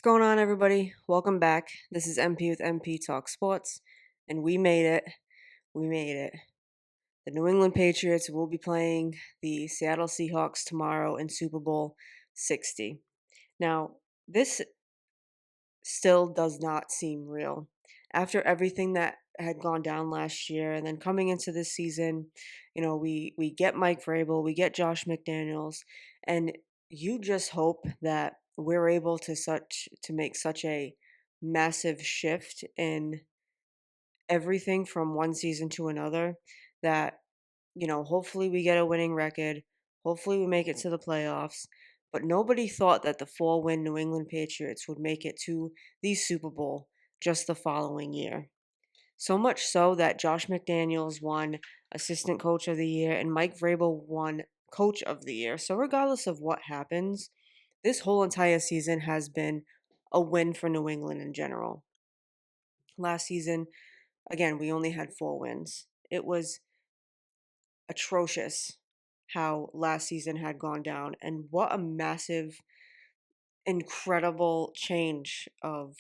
What's going on, everybody? Welcome back. This is MP with MP Talk Sports, and we made it. We made it. The New England Patriots will be playing the Seattle Seahawks tomorrow in Super Bowl 60. Now, this still does not seem real. After everything that had gone down last year, and then coming into this season, we get Mike Vrabel, we get Josh McDaniels, and you just hope that we're able to make such a massive shift in everything from one season to another that hopefully we get a winning record, hopefully we make it to the playoffs. But nobody thought that the 4-win New England Patriots would make it to the Super Bowl just the following year. So much so that Josh McDaniels won Assistant Coach of the Year and Mike Vrabel won Coach of the Year. So regardless of what happens, this whole entire season has been a win for New England in general. Last season, again, we only had 4 wins. It was atrocious how last season had gone down, and what a massive, incredible change of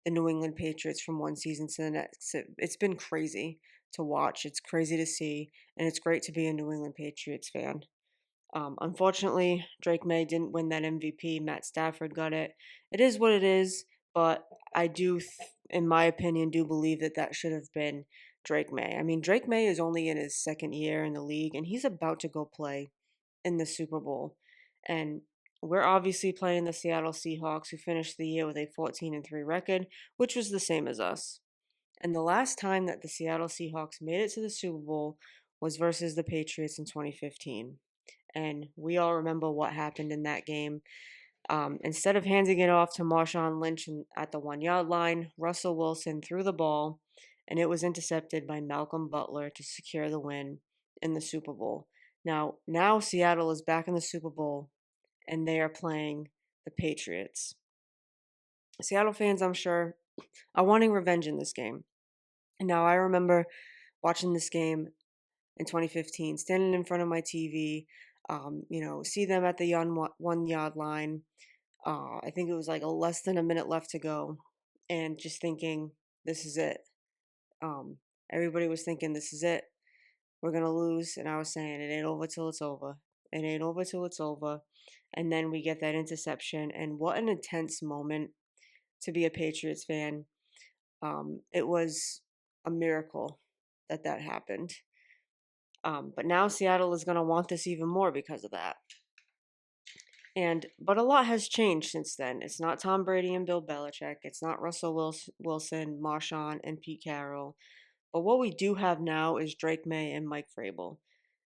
the New England Patriots from one season to the next. It's been crazy to watch. It's crazy to see, and it's great to be a New England Patriots fan. Unfortunately, Drake May didn't win that MVP. Matt Stafford got it. It is what it is, but I do, in my opinion, do believe that that should have been Drake May. I mean, Drake May is only in his second year in the league, and he's about to go play in the Super Bowl. And we're obviously playing the Seattle Seahawks, who finished the year with a 14-3 record, which was the same as us. And the last time that the Seattle Seahawks made it to the Super Bowl was versus the Patriots in 2015. And we all remember what happened in that game. Instead of handing it off to Marshawn Lynch at the 1 yard line, Russell Wilson threw the ball, and it was intercepted by Malcolm Butler to secure the win in the Super Bowl. Now Seattle is back in the Super Bowl, and they are playing the Patriots. Seattle fans, I'm sure, are wanting revenge in this game. Now, I remember watching this game in 2015, standing in front of my TV, see them at the 1 yard line. I think it was like less than a minute left to go, and just thinking, this is it. Um, Everybody was thinking, this is it. We're going to lose. And I was saying, it ain't over till it's over. It ain't over till it's over. And then we get that interception. And what an intense moment to be a Patriots fan. It was a miracle that that happened. But now Seattle is going to want this even more because of that. But a lot has changed since then. It's not Tom Brady and Bill Belichick. It's not Russell Wilson, Marshawn, and Pete Carroll. But what we do have now is Drake May and Mike Vrabel.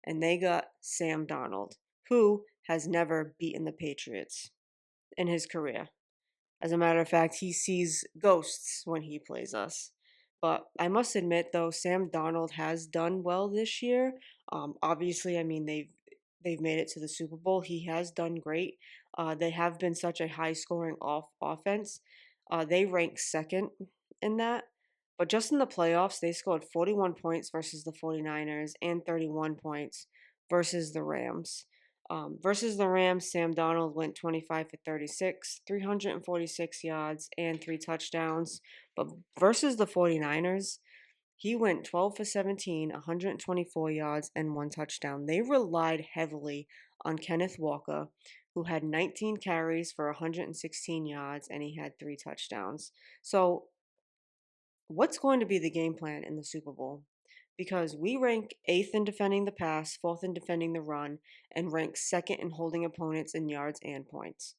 And they got Sam Darnold, who has never beaten the Patriots in his career. As a matter of fact, he sees ghosts when he plays us. But I must admit, though, Sam Darnold has done well this year. Obviously, I mean they've made it to the Super Bowl. He has done great. They have been such a high scoring offense. They rank second in that. But just in the playoffs, they scored 41 points versus the 49ers and 31 points versus the Rams. Versus the Rams, Sam Darnold went 25 for 36, 346 yards, and 3 touchdowns. But versus the 49ers, he went 12 for 17, 124 yards, and 1 touchdown. They relied heavily on Kenneth Walker, who had 19 carries for 116 yards, and he had 3 touchdowns. So, what's going to be the game plan in the Super Bowl? Because we rank eighth in defending the pass, fourth in defending the run, and rank second in holding opponents in yards and points.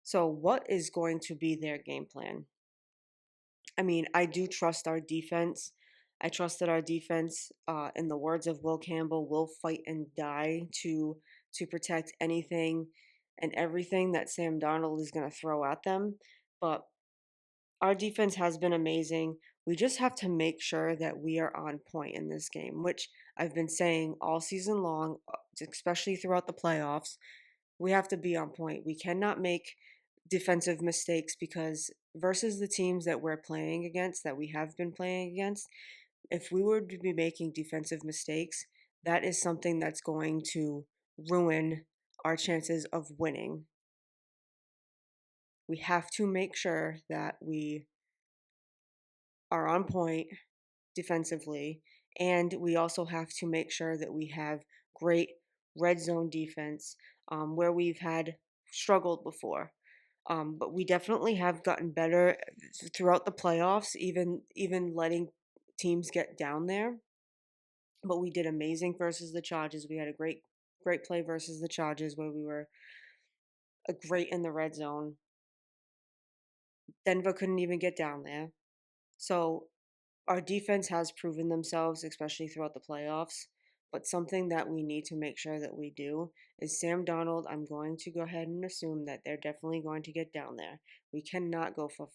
So, what is going to be their game plan? I mean, I do trust our defense. I trust that our defense, in the words of Will Campbell, will fight and die to protect anything and everything that Sam Darnold is going to throw at them. But our defense has been amazing. We just have to make sure that we are on point in this game, which I've been saying all season long, especially throughout the playoffs. We have to be on point. We cannot make defensive mistakes because versus the teams that we're playing against, that we have been playing against, if we were to be making defensive mistakes, that is something that's going to ruin our chances of winning. We have to make sure that we are on point defensively, and we also have to make sure that we have great red zone defense where we've had struggled before. But we definitely have gotten better throughout the playoffs, even letting teams get down there. But we did amazing versus the Chargers. We had a great play versus the Chargers where we were great in the red zone. Denver couldn't even get down there. So our defense has proven themselves, especially throughout the playoffs. But something that we need to make sure that we do is Sam Donald. I'm going to go ahead and assume that they're definitely going to get down there. We cannot go for,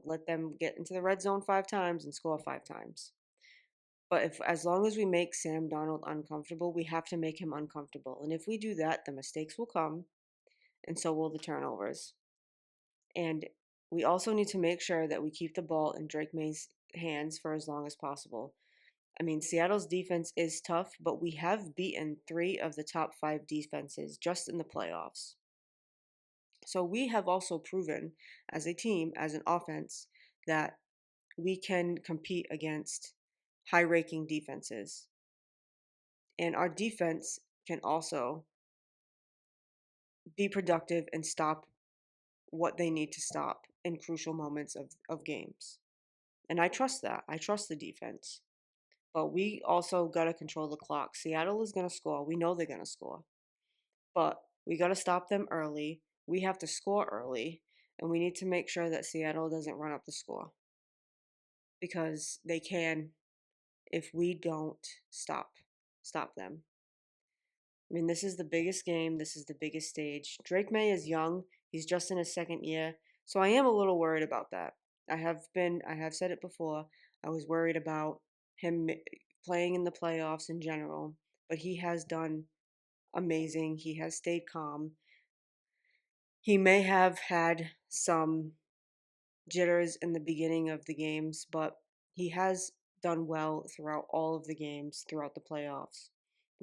let them get into the red zone 5 times and score 5 times. But if as long as we make Sam Donald uncomfortable, we have to make him uncomfortable. And if we do that, the mistakes will come, and so will the turnovers. And we also need to make sure that we keep the ball in Drake May's hands for as long as possible. I mean, Seattle's defense is tough, but we have beaten 3 of the top 5 defenses just in the playoffs. So we have also proven as a team, as an offense, that we can compete against high ranking defenses. And our defense can also be productive and stop what they need to stop in crucial moments of games. And I trust that. I trust the defense. But we also got to control the clock. Seattle is going to score. We know they're going to score. But we got to stop them early. We have to score early. And we need to make sure that Seattle doesn't run up the score. Because they can if we don't stop them. I mean, this is the biggest game. This is the biggest stage. Drake May is young. He's just in his second year. So I am a little worried about that. I have said it before. I was worried about him playing in the playoffs in general, but he has done amazing. He has stayed calm. He may have had some jitters in the beginning of the games, but he has done well throughout all of the games throughout the playoffs.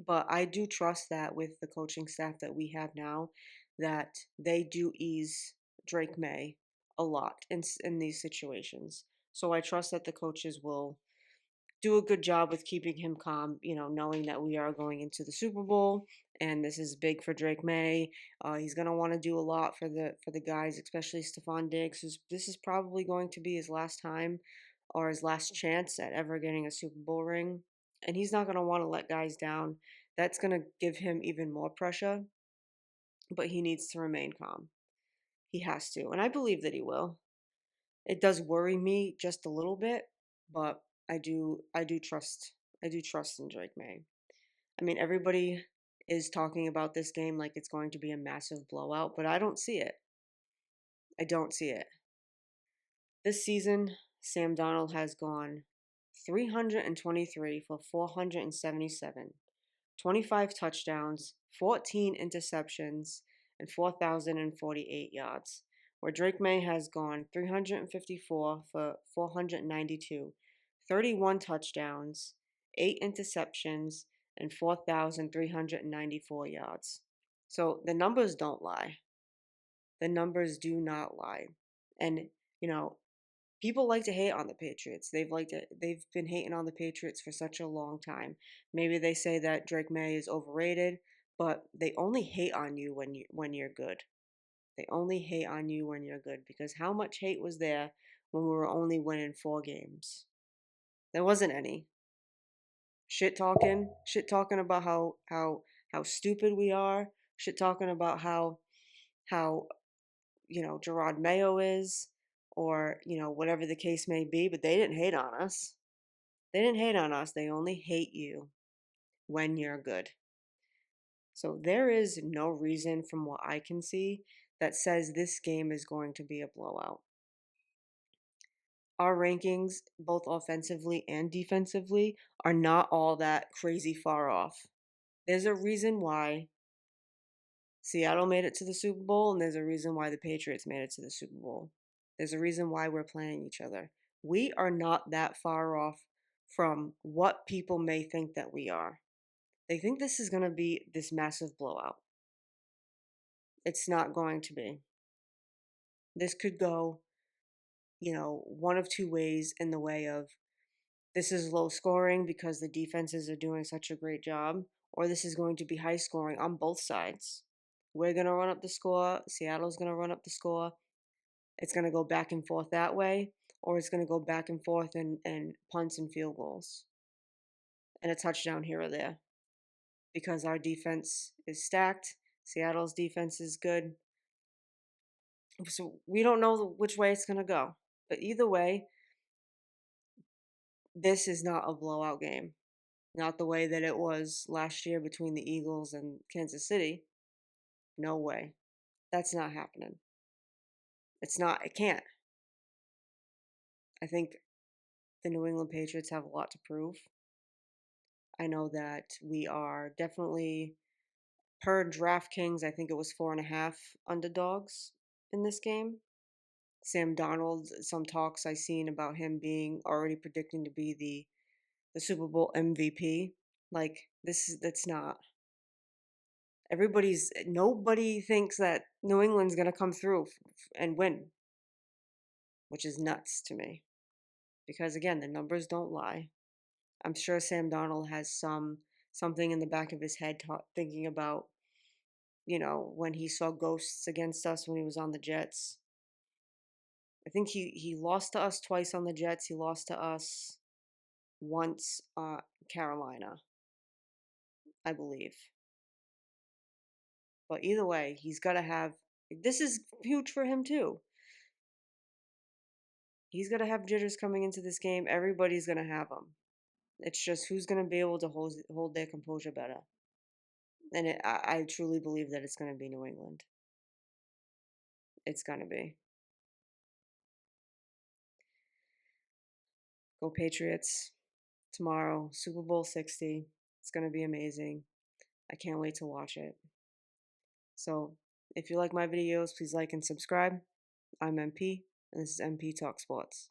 But I do trust that with the coaching staff that we have now, that they do ease Drake May a lot in these situations. So I trust that the coaches will do a good job with keeping him calm, knowing that we are going into the Super Bowl and this is big for Drake May. He's gonna want to do a lot for the guys, especially Stephon Diggs. This is probably going to be his last time or his last chance at ever getting a Super Bowl ring, and he's not gonna want to let guys down. That's gonna give him even more pressure, but he needs to remain calm. He has to, and I believe that he will. It does worry me just a little bit, but I do trust in Drake May. I mean, everybody is talking about this game like it's going to be a massive blowout, but I don't see it. I don't see it. This season, Sam Donald has gone 323 for 477, 25 touchdowns, 14 interceptions, and 4,048 yards. Where Drake May has gone 354 for 492, 31 touchdowns, 8 interceptions, and 4,394 yards. So the numbers don't lie. The numbers do not lie. And, you know, people like to hate on the Patriots. They've been hating on the Patriots for such a long time. Maybe they say that Drake May is overrated, but they only hate on you when you're good. They only hate on you when you're good because how much hate was there when we were only winning 4 games? There wasn't any. Shit talking about how stupid we are, shit talking about how Gerard Mayo is, or whatever the case may be, but they didn't hate on us. They didn't hate on us. They only hate you when you're good. So there is no reason from what I can see that says this game is going to be a blowout. Our rankings, both offensively and defensively, are not all that crazy far off. There's a reason why Seattle made it to the Super Bowl, and there's a reason why the Patriots made it to the Super Bowl. There's a reason why we're playing each other. We are not that far off from what people may think that we are. They think this is going to be this massive blowout. It's not going to be. This could go, one of two ways in the way of this is low scoring because the defenses are doing such a great job, or this is going to be high scoring on both sides. We're going to run up the score. Seattle's going to run up the score. It's going to go back and forth that way, or it's going to go back and forth and punts and field goals and a touchdown here or there because our defense is stacked. Seattle's defense is good. So we don't know which way it's going to go. But either way, this is not a blowout game. Not the way that it was last year between the Eagles and Kansas City. No way. That's not happening. It's not. It can't. I think the New England Patriots have a lot to prove. I know that we are definitely, per DraftKings, I think it was 4.5 underdogs in this game. Sam Darnold, some talks I seen about him being already predicting to be the Super Bowl MVP. Like that's not. Nobody thinks that New England's gonna come through and win, which is nuts to me. Because again, the numbers don't lie. I'm sure Sam Darnold has something in the back of his head thinking about, when he saw ghosts against us when he was on the Jets. I think he lost to us twice on the Jets. He lost to us once Carolina, I believe. But either way, he's got to have. This is huge for him too. He's got to have jitters coming into this game. Everybody's going to have them. It's just who's going to be able to hold their composure better. And I truly believe that it's going to be New England. It's going to be. Go Patriots. Tomorrow, Super Bowl 60. It's going to be amazing. I can't wait to watch it. So, if you like my videos, please like and subscribe. I'm MP, and this is MP Talk Sports.